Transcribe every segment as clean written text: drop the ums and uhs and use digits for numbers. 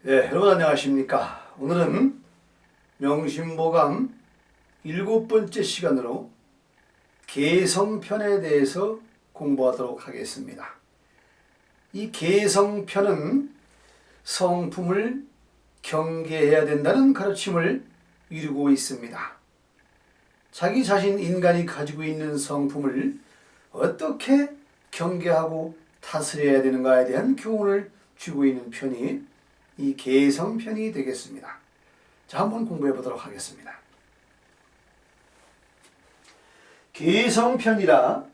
네, 여러분 안녕하십니까. 오늘은 명심보감 7번째 시간으로 개성편에 대해서 공부하도록 하겠습니다. 이 개성편은 성품을 경계해야 된다는 가르침을 이루고 있습니다. 자기 자신 인간이 가지고 있는 성품을 어떻게 경계하고 다스려야 되는가에 대한 교훈을 주고 있는 편이 이 개성편이 되겠습니다. 자, 한번 공부해 보도록 하겠습니다. 개성편이라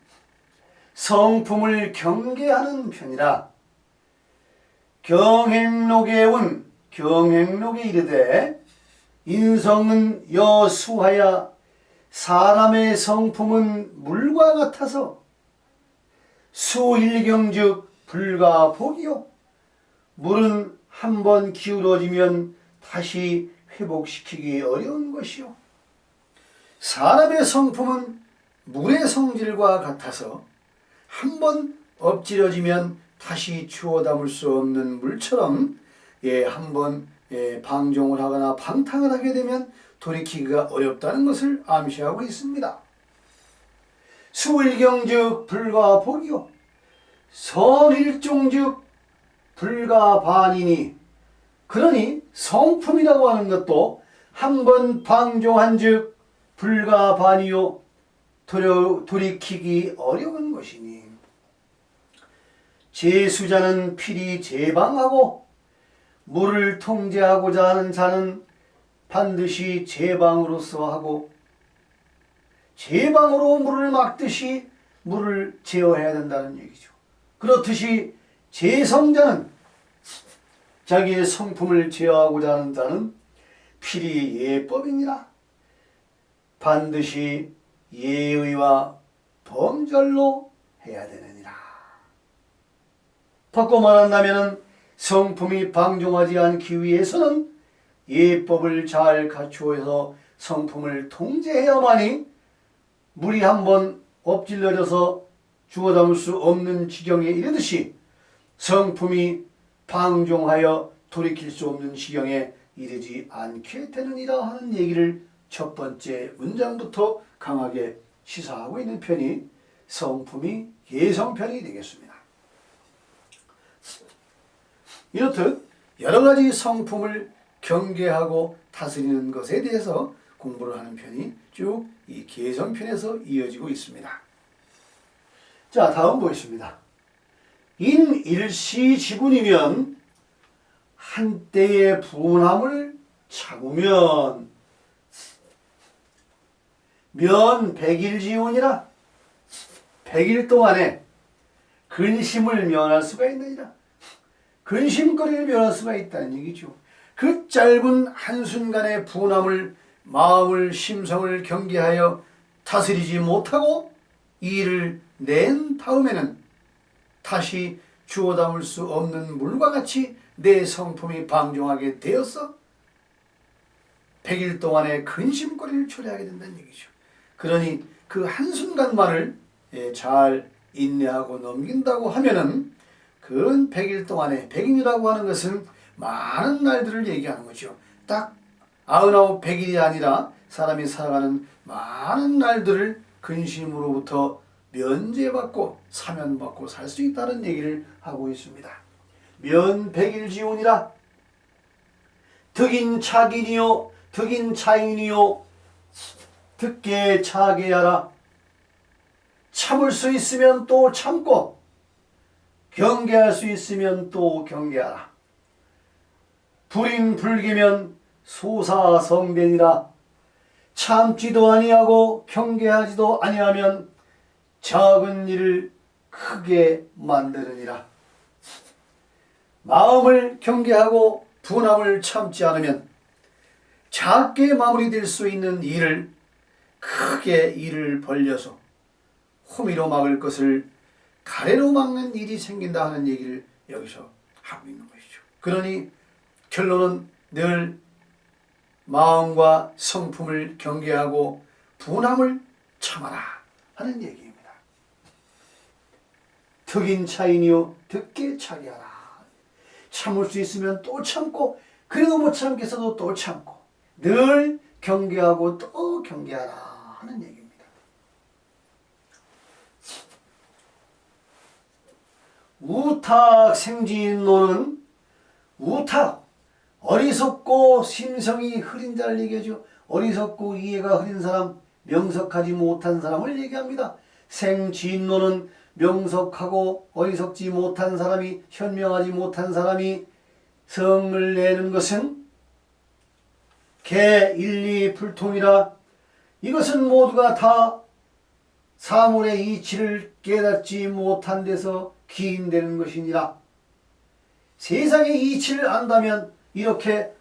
성품을 경계하는 편이라 경행록에 온 경행록에 이르되 인성은 여수하야 사람의 성품은 물과 같아서 수일경즉 불가복이요 물은 한번 기울어지면 다시 회복시키기 어려운 것이요 사람의 성품은 물의 성질과 같아서 한번 엎질러지면 다시 주워 담을 수 없는 물처럼 한번 방종을 하거나 방탕을 하게 되면 돌이키기가 어렵다는 것을 암시하고 있습니다. 수일경즉 불가복이요 성일종즉 불가반이니 그러니 성품이라고 하는 것도 한번 방종한즉 불가반이요 돌이키기 어려운 것이니 제수자는 필히 제방하고 물을 통제하고자 하는 자는 반드시 제방으로서 하고 제방으로 물을 막듯이 물을 제어해야 된다는 얘기죠. 그렇듯이 제성자는 자기의 성품을 제어하고자 하는 자는 필히 예법이니라 반드시 예의와 범절로 해야 되느니라. 바꿔 말한다면 성품이 방종하지 않기 위해서는 예법을 잘 갖추어서 성품을 통제해야만이 물이 한번 엎질러져서 주워 담을 수 없는 지경에 이르듯이 성품이 방종하여 돌이킬 수 없는 지경에 이르지 않게 되느니라 하는 얘기를 첫 번째 문장부터 강하게 시사하고 있는 편이 성품이 개성편이 되겠습니다. 이렇듯 여러 가지 성품을 경계하고 다스리는 것에 대해서 공부를 하는 편이 쭉 이 개성편에서 이어지고 있습니다. 자, 다음 보겠습니다. 인일시지분이면 한때의 분함을 참으면 면 백일지운이라 100일 동안에 근심을 면할 수가 있느니라. 근심거리를 면할 수가 있다는 얘기죠. 그 짧은 한순간의 분함을 마음을 심성을 경계하여 다스리지 못하고 이 일을 낸 다음에는 다시 주워 담을 수 없는 물과 같이 내 성품이 방종하게 되어서 100일 동안의 근심거리를 초래하게 된다는 얘기죠. 그러니 그 한순간만을 잘 인내하고 넘긴다고 하면은 그 100일 동안에 100일이라고 하는 것은 많은 날들을 얘기하는 거죠. 딱 99, 100일이 아니라 사람이 살아가는 많은 날들을 근심으로부터 면제받고 사면받고 살 수 있다는 얘기를 하고 있습니다. 면 백일지운이라 득인 차긴이요 득인 차인이요 득게 차게 하라. 참을 수 있으면 또 참고 경계할 수 있으면 또 경계하라. 불인 불기면 소사성변이라 참지도 아니하고 경계하지도 아니하면 작은 일을 크게 만드느니라. 마음을 경계하고 분함을 참지 않으면 작게 마무리될 수 있는 일을 크게 일을 벌려서 호미로 막을 것을 가래로 막는 일이 생긴다 하는 얘기를 여기서 하고 있는 것이죠. 그러니 결론은 늘 마음과 성품을 경계하고 분함을 참아라 하는 얘기입니다. 득인 차인이요 득게 차게 하라. 참을 수 있으면 또 참고, 그리고 못 참겠어도 또 참고, 늘 경계하고 또 경계하라 하는 얘기입니다. 우탁 생진노는, 우탁, 어리석고 심성이 흐린 자를 얘기하죠. 어리석고 이해가 흐린 사람, 명석하지 못한 사람을 얘기합니다. 생진노는 명석하고 어리석지 못한 사람이, 현명하지 못한 사람이 성을 내는 것은 개일리불통이라. 이것은 모두가 다 사물의 이치를 깨닫지 못한 데서 기인되는 것이니라. 세상의 이치를 안다면 이렇게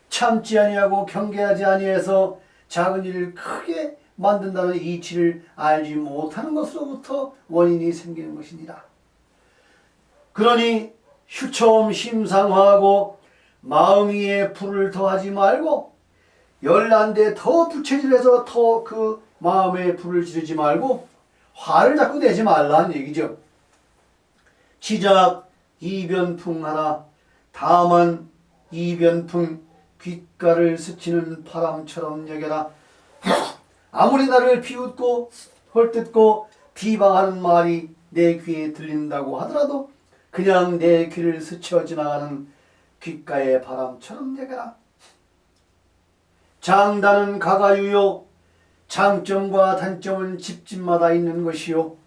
참지 아니하고 경계하지 아니해서 작은 일을 크게 만든다는 이치를 알지 못하는 것으로부터 원인이 생기는 것이니라. 그러니 휴첨심상화하고 마음 위에 불을 더하지 말고, 열난데 더 부채질해서 더 그 마음에 불을 지르지 말고 화를 자꾸 내지 말라는 얘기죠. 지작 이변풍 하나, 다만 이변풍, 귓가를 스치는 바람처럼 여겨라. 아무리 나를 비웃고 헐뜯고 비방하는 말이 내 귀에 들린다고 하더라도 그냥 내 귀를 스쳐 지나가는 귓가의 바람처럼 여겨라. 장단은 가가유요, 장점과 단점은 집집마다 있는 것이요,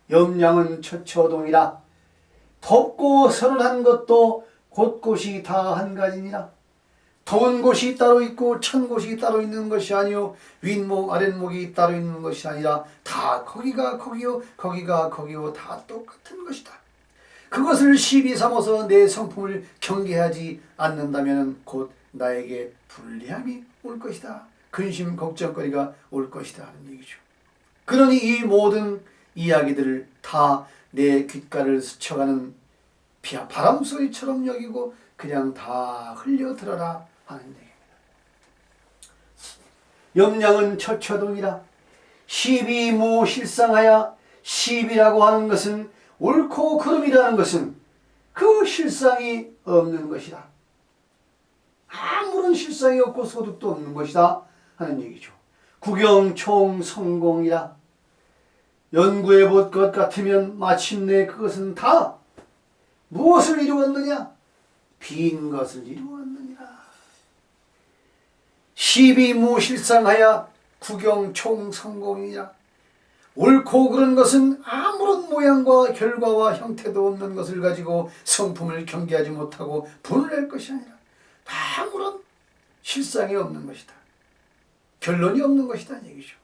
염량은 처처동이라. 덥고 서늘한 것도 곳곳이 다 한 가지니라. 더운 곳이 따로 있고 찬 곳이 따로 있는 것이 아니요, 윗목 아랫목이 따로 있는 것이 아니라 다 거기가 거기요, 거기가 거기요, 다 똑같은 것이다. 그것을 시비 삼아서 내 성품을 경계하지 않는다면 곧 나에게 불리함이 올 것이다, 근심 걱정거리가 올 것이다 하는 얘기죠. 그러니 이 모든 이야기들을 다 내 귓가를 스쳐가는 바람 소리처럼 여기고 그냥 다 흘려들어라 하는 얘기입니다. 염량은 처처동이라. 시비무실상하야. 시비라고 하는 것은, 옳고 그름이라는 것은 그 실상이 없는 것이다. 아무런 실상이 없고 소득도 없는 것이다 하는 얘기죠. 구경총성공이라. 연구해 볼 것 같으면 마침내 그것은 다 무엇을 이루었느냐? 빈 것을 이루었느니라. 시비무실상하야 구경총성공이라. 옳고 그른 것은 아무런 모양과 결과와 형태도 없는 것을 가지고 성품을 경계하지 못하고 분을 낼 것이 아니라 아무런 실상이 없는 것이다, 결론이 없는 것이다 얘기죠.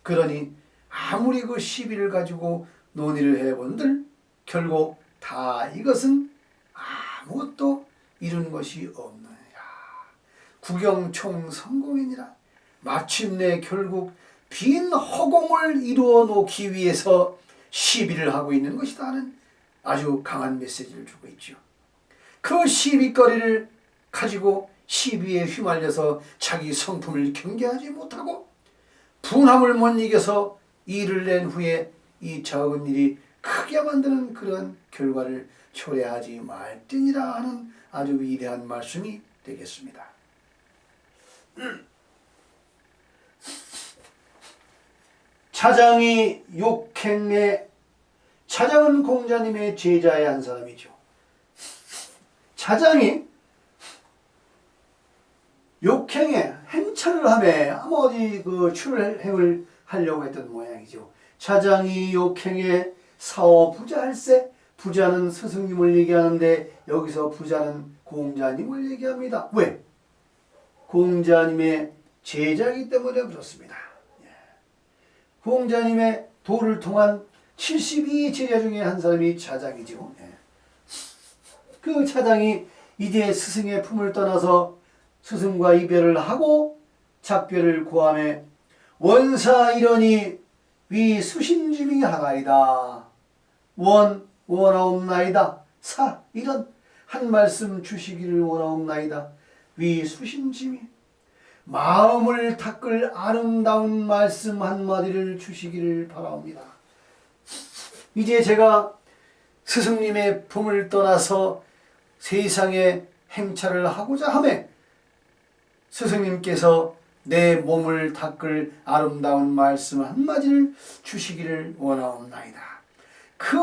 그러니 아무리 그 시비를 가지고 논의를 해본들 결국 다 이것은 아무것도 이룬 것이 없느니라. 구경총성공이니라. 마침내 결국 빈 허공을 이루어 놓기 위해서 시비를 하고 있는 것이다 하는 아주 강한 메시지를 주고 있죠. 그 시비거리를 가지고 시비에 휘말려서 자기 성품을 경계하지 못하고 분함을 못 이겨서 일을 낸 후에 이 적은 일이 크게 만드는 그런 결과를 초래하지 말지니라 하는 아주 위대한 말씀이 되겠습니다. 차장이 욕행에, 차장은 공자님의 제자의 한 사람이죠. 차장이 욕행에 행차를 하며 아마 어디 그 출행을 하려고 했던 모양이죠. 차장이 욕행에 사어부자할세. 부자는 스승님을 얘기하는데 여기서 부자는 공자님을 얘기합니다. 왜? 공자님의 제자이기 때문에 그렇습니다. 공자님의 도를 통한 72 제자 중에 한 사람이 차장이죠. 그 차장이 이제 스승의 품을 떠나서 스승과 이별을 하고 작별을 구하며 원사 이러니 위 수신짐이 하나이다. 원하옵나이다. 사 이런 한 말씀 주시기를 원하옵나이다. 위 수신짐이 마음을 닦을 아름다운 말씀 한마디를 주시기를 바라옵니다. 이제 제가 스승님의 품을 떠나서 세상에 행차를 하고자 하매 스승님께서 내 몸을 닦을 아름다운 말씀 한마디를 주시기를 원하옵나이다. 그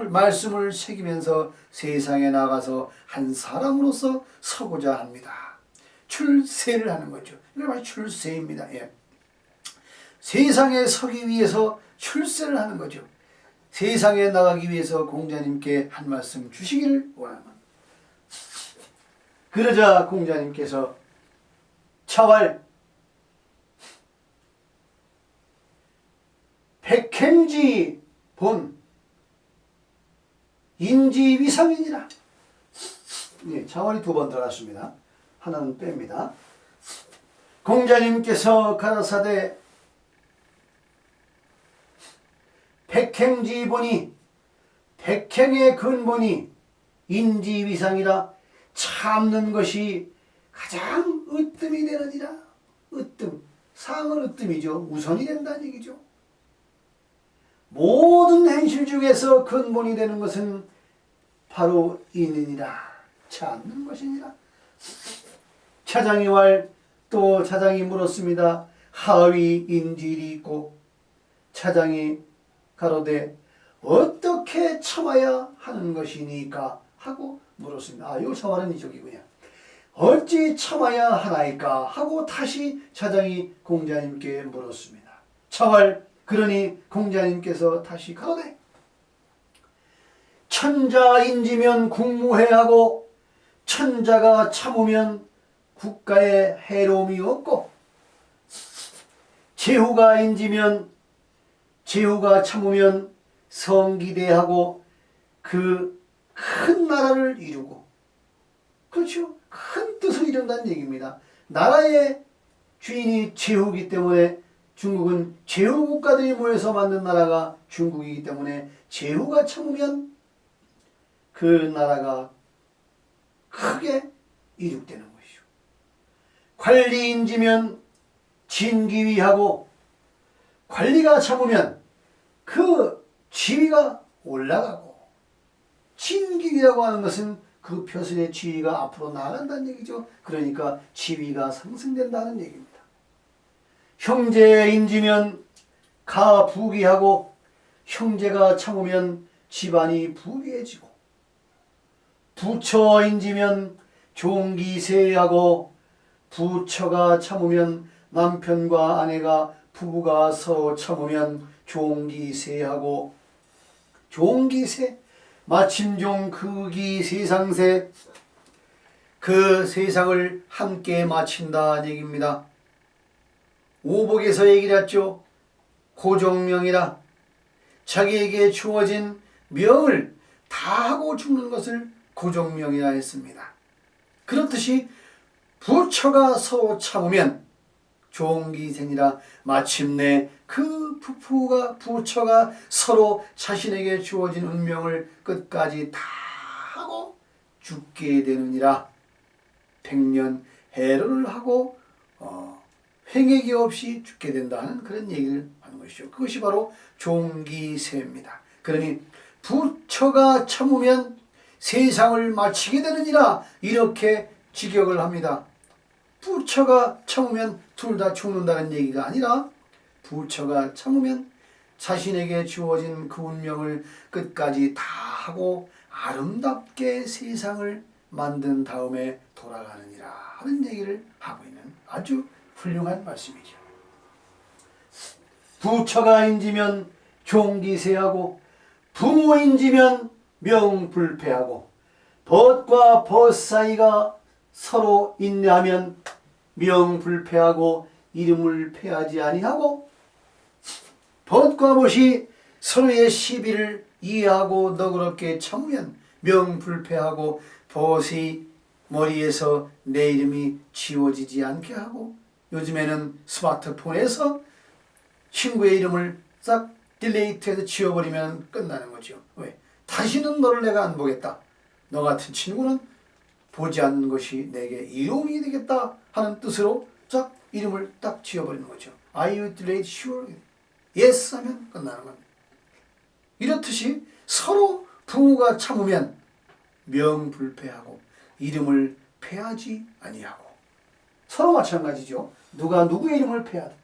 말씀을 새기면서 세상에 나가서 한 사람으로서 서고자 합니다. 출세를 하는 거죠. 이게 바로 출세입니다. 예. 세상에 서기 위해서 출세를 하는 거죠. 세상에 나가기 위해서 공자님께 한 말씀 주시기를 원합니다. 그러자 공자님께서 차왈 백행지 본 인지위상이니라. 예, 차왈이 두 번 들어갔습니다. 하나는 뺍니다. 공자님께서 가라사대 백행지본이 백행의 근본이 인지위상이라 참는 것이 가장 으뜸이 되느니라. 으뜸, 상은 으뜸이죠. 우선이 된다는 얘기죠. 모든 행실 중에서 근본이 되는 것은 바로 이느니라. 참는 것이니라. 차장이 또 차장이 물었습니다. 하위 인질이 있고 차장이 가로되 어떻게 참아야 하는 것이니까 하고 물었습니다. 요 차왈은 이쪽이군요. 어찌 참아야 하나이까 하고 다시 차장이 공자님께 물었습니다. 차왈 그러니 공자님께서 다시 가로되 천자인지면 국무회하고 천자가 참으면 국가에 해로움이 없고 제후가 인지면 제후가 참으면 성기대하고 그 큰 나라를 이루고 그렇죠. 큰 뜻을 이룬다는 얘기입니다. 나라의 주인이 제후이기 때문에 중국은 제후 국가들이 모여서 만든 나라가 중국이기 때문에 제후가 참으면 그 나라가 크게 이룩되는 것이죠. 관리인지면 진기위하고 관리가 참으면 그 지위가 올라가고 진기위라고 하는 것은 그 벼슬의 지위가 앞으로 나아간다는 얘기죠. 그러니까 지위가 상승된다는 얘기입니다. 형제인지면 가부귀하고 형제가 참으면 집안이 부귀해지고 부처인지면 종기세하고 부처가 참으면 남편과 아내가 부부가 서로 참으면 종기세하고 종기세 마침종 극이 세상세 그 세상을 함께 마친다는 얘기입니다. 오복에서 얘기를 했죠. 고종명이라 자기에게 주어진 명을 다 하고 죽는 것을 고종명이라 했습니다. 그렇듯이 부처가 서로 참으면 종기생이라 마침내 그 부처가 서로 자신에게 주어진 운명을 끝까지 다 하고 죽게 되느니라. 백년 해로를 하고 횡액이 없이 죽게 된다는 그런 얘기를 하는 것이죠. 그것이 바로 종기세입니다. 그러니 부처가 참으면 세상을 마치게 되느니라 이렇게 직역을 합니다. 부처가 참으면 둘 다 죽는다는 얘기가 아니라 부처가 참으면 자신에게 주어진 그 운명을 끝까지 다 하고 아름답게 세상을 만든 다음에 돌아가느니라 하는 얘기를 하고 있는 아주 훌륭한 말씀이죠. 부처가 인지면 종기세하고 부모인지면 명불패하고 벗과 벗 사이가 서로 인내하면 명불패하고 이름을 패하지 아니하고 벗과 벗이 서로의 시비를 이해하고 너그럽게 참으면 명불패하고 벗이 머리에서 내 이름이 지워지지 않게 하고 요즘에는 스마트폰에서 친구의 이름을 싹 딜레이트해서 지워버리면 끝나는 거죠. 왜? 다시는 너를 내가 안 보겠다. 너 같은 친구는 보지 않는 것이 내게 이로움이 되겠다 하는 뜻으로 쫙 이름을 딱 지워버리는 거죠. I will delete sure. Yes 하면 끝나는 겁니다. 이렇듯이 서로 부모가 참으면 명불패하고 이름을 패하지 아니하고. 서로 마찬가지죠. 누가 누구의 이름을 패하든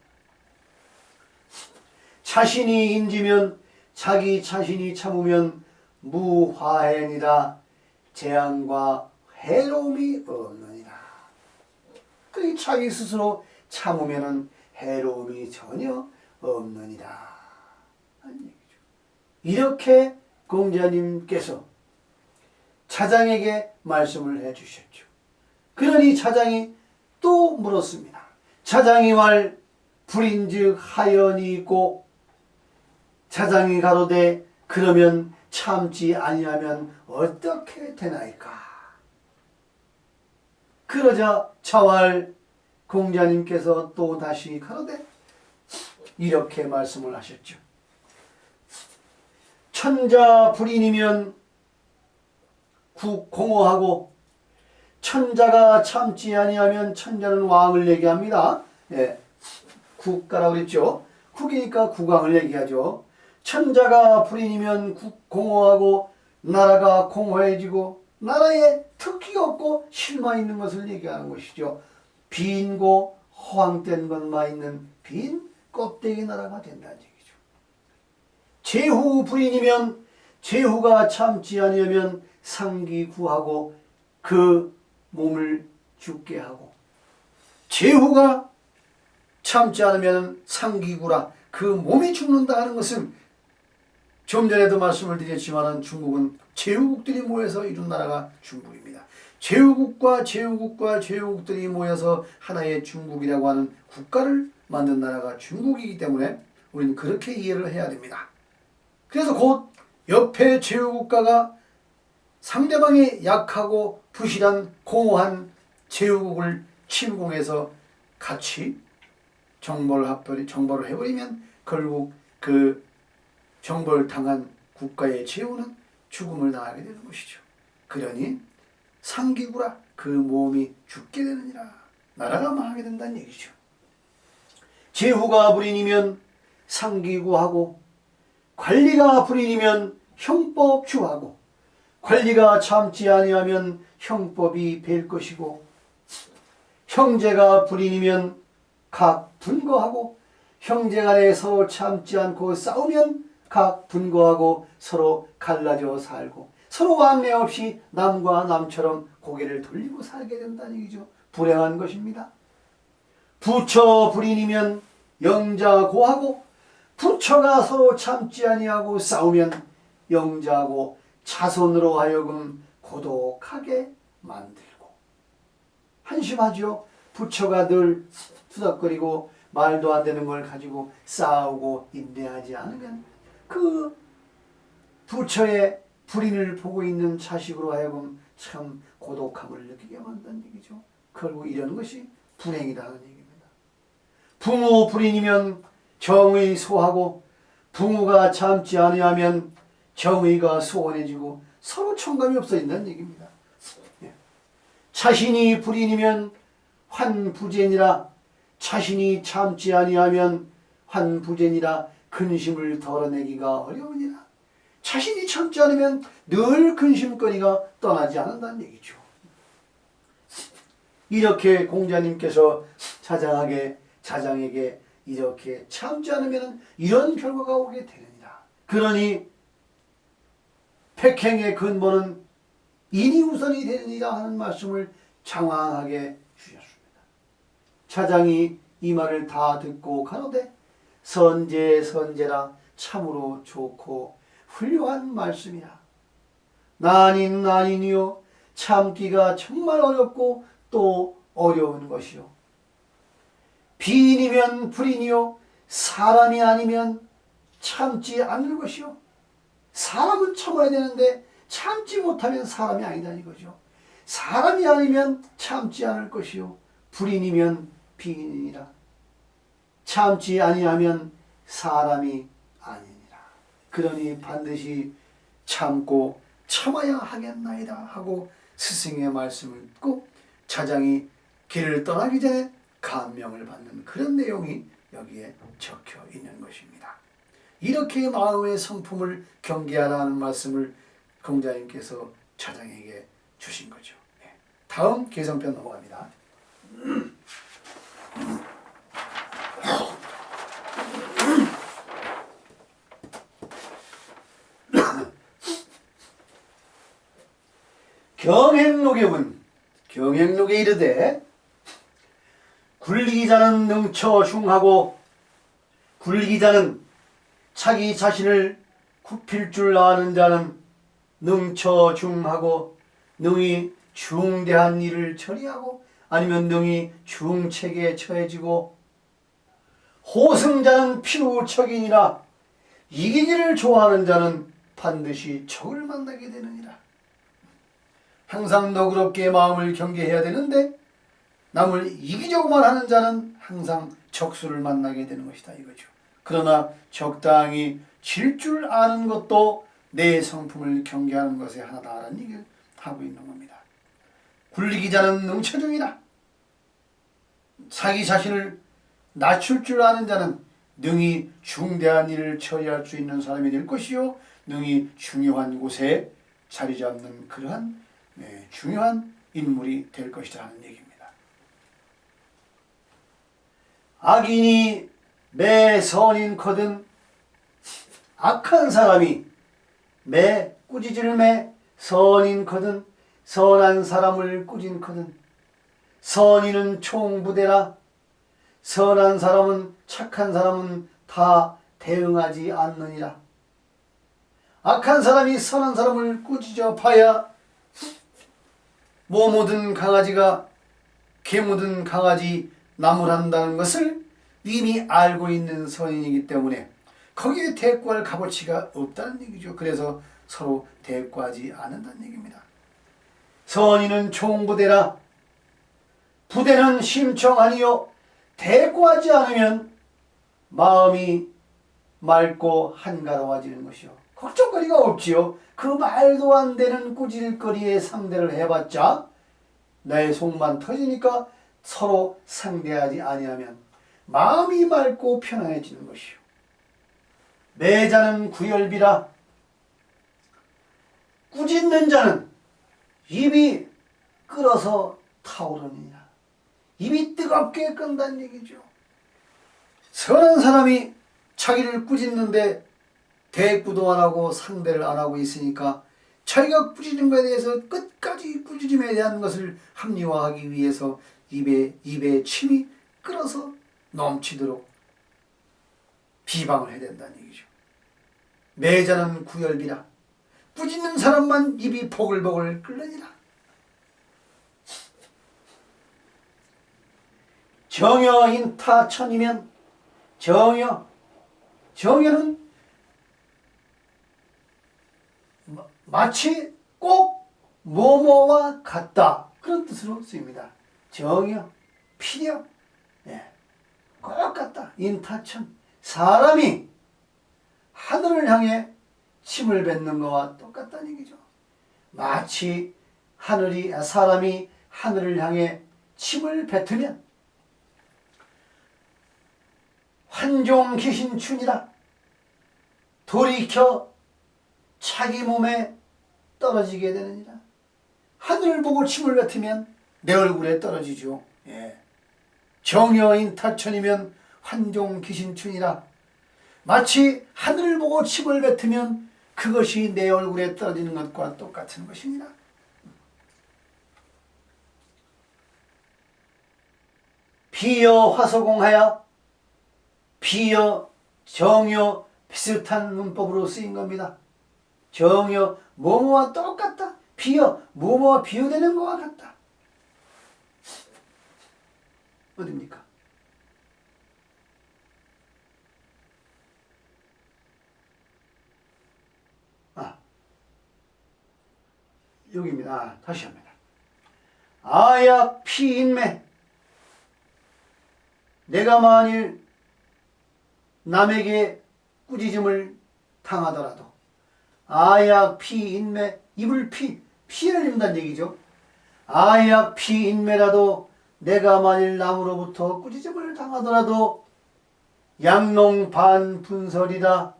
자신이 인지면 자기 자신이 참으면 무화해니라. 재앙과 해로움이 없느니라. 그 자기 스스로 참으면은 해로움이 전혀 없느니라 하는 얘기죠. 이렇게 공자님께서 차장에게 말씀을 해주셨죠. 그러니 차장이 또 물었습니다. 차장이 말 불인즉 하연이 있고. 차장이 가로되 그러면 참지 아니하면 어떻게 되나이까. 그러자 차왈 공자님께서 또 다시 가로되 이렇게 말씀을 하셨죠. 천자 불인이면 국공허하고 천자가 참지 아니하면 천자는 왕을 얘기합니다. 예, 국가라고 그랬죠. 국이니까 국왕을 얘기하죠. 천자가 불인이면 국공허하고 나라가 공허해지고 나라에 특기가 없고 실만 있는 것을 얘기하는 것이죠. 빈고 허황된 것만 있는 빈 껍데기 나라가 된다는 얘기죠. 제후 불인이면 제후가 참지 아니하면 상기구하고 그 몸을 죽게 하고. 제후가 참지 않으면 상기구라. 그 몸이 죽는다 하는 것은 좀 전에도 말씀을 드렸지만 중국은 제후국들이 모여서 이룬 나라가 중국입니다. 제후국과 제후국들이 모여서 하나의 중국이라고 하는 국가를 만든 나라가 중국이기 때문에 우리는 그렇게 이해를 해야 됩니다. 그래서 곧 옆에 제후국가가 상대방이 약하고 부실한 공허한 제후국을 침공해서 같이 정벌을 해버리면 결국 그 정벌 당한 국가의 제후는 죽음을 당하게 되는 것이죠. 그러니 상기구라. 그 몸이 죽게 되느니라. 나라가 망하게 된다는 얘기죠. 제후가 불인이면 상기구하고 관리가 불인이면 형법주하고 관리가 참지 아니하면 형법이 뵐 것이고 형제가 불인이면 각 분거하고 형제간에 서로 참지 않고 싸우면 각 분거하고 서로 갈라져 살고 서로 왕래 없이 남과 남처럼 고개를 돌리고 살게 된다는 얘기죠. 불행한 것입니다. 부처 불인이면 영자고하고 부처가 서로 참지 아니하고 싸우면 영자고 자손으로 하여금 고독하게 만들고. 한심하죠. 부처가 늘 투닥거리고 말도 안 되는 걸 가지고 싸우고 인내하지 않으면 그 부처의 불인을 보고 있는 자식으로 하여금 참 고독함을 느끼게 만든다는 얘기죠. 결국 이런 것이 불행이라는 얘기입니다. 부모 불인이면 정의 소하고 부모가 참지 아니하면 정의가 소원해지고 서로 청감이 없어진다는 얘기입니다. 자신이 불인이면 환부제니라. 자신이 참지 아니하면 환부제니라. 근심을 덜어내기가 어려우니라. 자신이 참지 않으면 늘 근심거리가 떠나지 않는다는 얘기죠. 이렇게 공자님께서 자장에게 이렇게 참지 않으면 이런 결과가 오게 되느니라. 그러니 백행의 근본은 인이 우선이 되느니라 하는 말씀을 장황하게 주셨습니다. 차장이 이 말을 다 듣고 가로되 선제라. 참으로 좋고 훌륭한 말씀이라. 난인이요 참기가 정말 어렵고 또 어려운 것이요. 비인이면 불인이요 사람이 아니면 참지 않을 것이요. 사람은 참아야 되는데 참지 못하면 사람이 아니다는 거죠. 사람이 아니면 참지 않을 것이요. 불인이면 비인이라. 참지 아니하면 사람이 아니니라. 그러니 반드시 참고 참아야 하겠나이다 하고 스승의 말씀을 듣고 차장이 길을 떠나기 전에 감명을 받는 그런 내용이 여기에 적혀 있는 것입니다. 이렇게 마음의 성품을 경계하라는 말씀을 공자님께서 처장에게 주신 거죠. 예. 다음 개성편 넘어갑니다. 경행록에문 경행록에 이르되 굴리기자는 능처중하고 굴리기자는 자기 자신을 굽힐 줄 아는 자는 능처중하고 능히 중대한 일을 처리하고 아니면 능히 중책에 처해지고 호승자는 피우척이니라 이기기를 좋아하는 자는 반드시 적을 만나게 되느니라. 항상 너그럽게 마음을 경계해야 되는데 남을 이기려고만 하는 자는 항상 적수를 만나게 되는 것이다 이거죠. 그러나 적당히 질 줄 아는 것도 내 성품을 경계하는 것에 하나다라는 얘기를 하고 있는 겁니다. 굴리기자는 능처중이라 자기 자신을 낮출 줄 아는 자는 능히 중대한 일을 처리할 수 있는 사람이 될 것이요 능히 중요한 곳에 자리 잡는 그러한 중요한 인물이 될 것이다 하는 얘기입니다. 악인이 매 선인거든 악한 사람이 매 꾸짖을매 선인거든 선한 사람을 꾸짖거든 선인은 총부대라 선한 사람은 착한 사람은 다 대응하지 않느니라. 악한 사람이 선한 사람을 꾸짖어 봐야 뭐 모든 강아지가 개 묻은 강아지 나무란다는 것을 이미 알고 있는 선인이기 때문에 거기에 대꾸할 값어치가 없다는 얘기죠. 그래서 서로 대꾸하지 않는다는 얘기입니다. 선인은 총부대라 부대는 심청하니요 대꾸하지 않으면 마음이 맑고 한가로워지는 것이요 걱정거리가 없지요. 그 말도 안 되는 꾸질거리에 상대를 해봤자 내 속만 터지니까 서로 상대하지 아니하면 마음이 맑고 편안해지는 것이요 매자는 구열비라 꾸짖는 자는 입이 끓어서 타오르느니라. 입이 뜨겁게 끈다는 얘기죠. 선한 사람이 자기를 꾸짖는데 대꾸도 안 하고 상대를 안 하고 있으니까 자기가 꾸짖는 것에 대해서 끝까지 꾸짖음에 대한 것을 합리화하기 위해서 입에 침이 끓어서 넘치도록 비방을 해야 된다는 얘기죠. 매자는 구열비라 꾸짖는 사람만 입이 보글보글 끓느니라. 정여인타천이면 정여는 마치 꼭 뭐뭐와 같다 그런 뜻으로 쓰입니다. 정여, 필요, 꼭 같다. 인타천 사람이 하늘을 향해 침을 뱉는 것과 똑같다는 얘기죠. 마치 사람이 하늘을 향해 침을 뱉으면 환종기신춘이라 돌이켜 자기 몸에 떨어지게 되느니라. 하늘을 보고 침을 뱉으면 내 얼굴에 떨어지죠. 정여인타천이면 환종기신춘이라 마치 하늘을 보고 침을 뱉으면 그것이 내 얼굴에 떨어지는 것과 똑같은 것이니라. 비여 화서공하여 비여 정여 비슷한 문법으로 쓰인 겁니다. 정여 뭐뭐와 똑같다. 비여 뭐뭐와 비유되는 것과 같다. 어딥니까? 여기입니다. 다시 합니다. 아야 피인매 내가 만일 남에게 꾸짖음을 당하더라도 아야 피인매 입을 피해를 입는다는 얘기죠. 아야 피인매라도 내가 만일 남으로부터 꾸짖음을 당하더라도 양농 반분설이라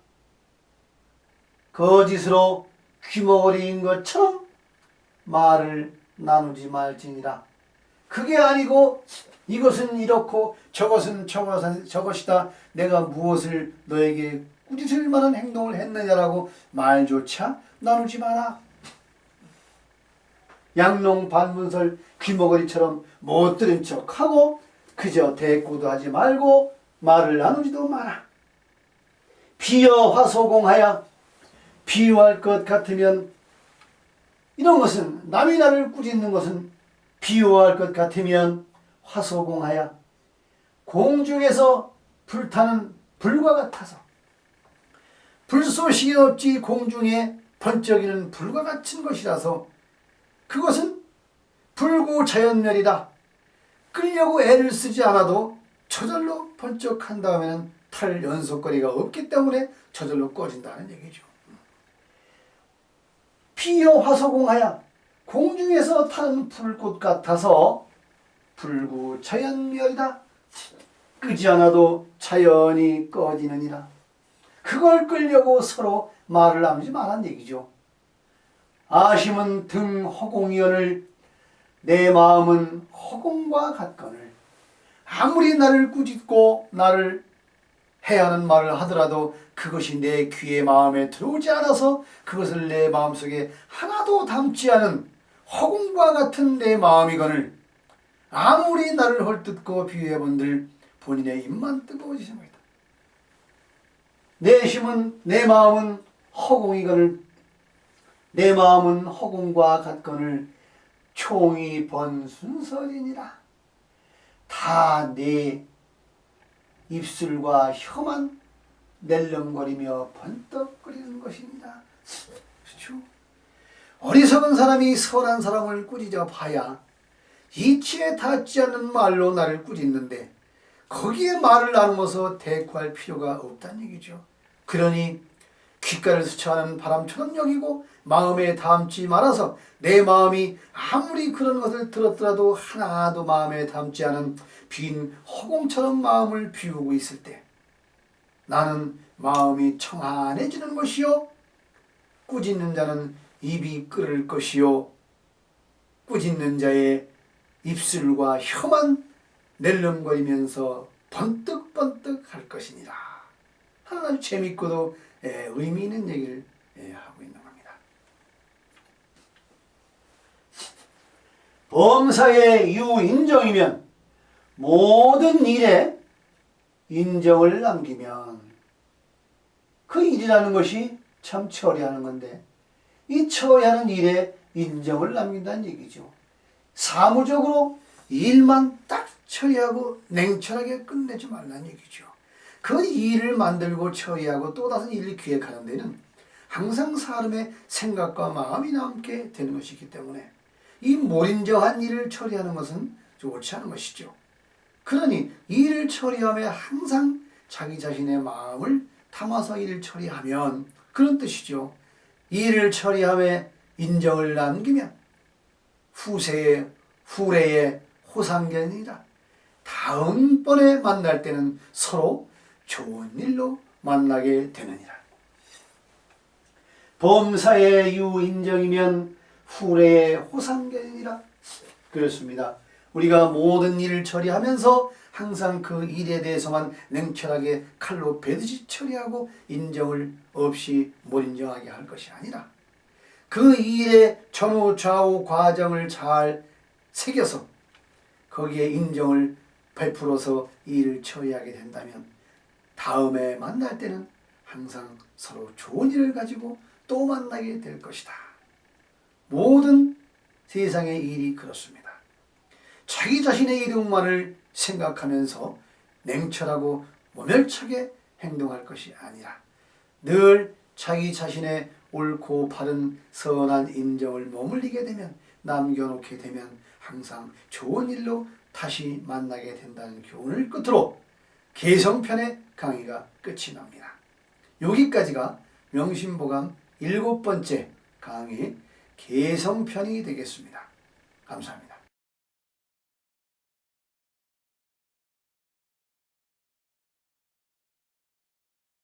거짓으로 귀머거리인 것처럼 말을 나누지 말지니라. 그게 아니고 이것은 이렇고 저것은 저것이다. 내가 무엇을 너에게 꾸짖을 만한 행동을 했느냐라고 말조차 나누지 마라. 양롱 반문설 귀머거리처럼 못 들은 척하고 그저 대꾸도 하지 말고 말을 나누지도 마라. 비여 화소공하여 비유할 것 같으면 이런 것은 남이 나를 꾸짖는 것은 비유할 것 같으면 화소공하여 공중에서 불타는 불과 같아서 불쏘시개 없지 공중에 번쩍이는 불과 같은 것이라서 그것은 불구자연멸이다. 끌려고 애를 쓰지 않아도 저절로 번쩍한 다음에는 탈 연속거리가 없기 때문에 저절로 꺼진다는 얘기죠. 비여 화소공하여 공중에서 타는 불꽃 같아서 불구자연멸이다. 끄지 않아도 자연히 꺼지느니라. 그걸 끌려고 서로 말을 나누지 말란 얘기죠. 아심은 등 허공이언을 내 마음은 허공과 같거늘. 아무리 나를 꾸짖고 나를 해하는 말을 하더라도 그것이 내 귀에 마음에 들어오지 않아서 그것을 내 마음속에 하나도 담지 않은 허공과 같은 내 마음이거늘 아무리 나를 헐뜯고 비유해본들 본인의 입만 뜨거워지십니다. 내 심은 내 마음은 허공이거늘 내 마음은 허공과 같거늘 총이 번순설이니라. 다 내 입술과 혀만 낼름거리며 번떡거리는 것입니다. 그렇죠? 어리석은 사람이 선한 사람을 꾸짖어 봐야 이치에 닿지 않는 말로 나를 꾸짖는데 거기에 말을 나누어서 대꾸할 필요가 없다는 얘기죠. 그러니 귓가를 스쳐하는 바람처럼 여기고 마음에 담지 말아서 내 마음이 아무리 그런 것을 들었더라도 하나도 마음에 담지 않은 빈 허공처럼 마음을 비우고 있을 때 나는 마음이 청안해지는 것이요 꾸짖는 자는 입이 끓을 것이요 꾸짖는 자의 입술과 혀만 낼름거리면서 번뜩번뜩 할 것이니라 하는 아주 재밌고도 의미 있는 얘기를 하고 있는 겁니다. 범사의 유인정이면 모든 일에 인정을 남기면 그 일이라는 것이 참 처리하는 건데 이 처리하는 일에 인정을 남긴다는 얘기죠. 사무적으로 일만 딱 처리하고 냉철하게 끝내지 말라는 얘기죠. 그 일을 만들고 처리하고 또 다른 일을 기획하는 데는 항상 사람의 생각과 마음이 남게 되는 것이기 때문에 이 몰인정한 일을 처리하는 것은 좋지 않은 것이죠. 그러니 일을 처리하며 항상 자기 자신의 마음을 담아서 일을 처리하면 그런 뜻이죠. 일을 처리하며 인정을 남기면 후래의 호상견이라 다음번에 만날 때는 서로 좋은 일로 만나게 되느니라. 범사의 유인정이면 후래의 호상견이라. 그렇습니다. 우리가 모든 일을 처리하면서 항상 그 일에 대해서만 냉철하게 칼로 베듯이 처리하고 인정을 없이 몰인정하게 할 것이 아니라 그 일의 전후 좌우 과정을 잘 새겨서 거기에 인정을 베풀어서 일을 처리하게 된다면 다음에 만날 때는 항상 서로 좋은 일을 가지고 또 만나게 될 것이다. 모든 세상의 일이 그렇습니다. 자기 자신의 이득만을 생각하면서 냉철하고 모멸차게 행동할 것이 아니라 늘 자기 자신의 옳고 바른 선한 인정을 머물리게 되면 남겨놓게 되면 항상 좋은 일로 다시 만나게 된다는 교훈을 끝으로 개성편의 강의가 끝이 납니다. 여기까지가 명심보감 7번째 강의 개성편이 되겠습니다. 감사합니다.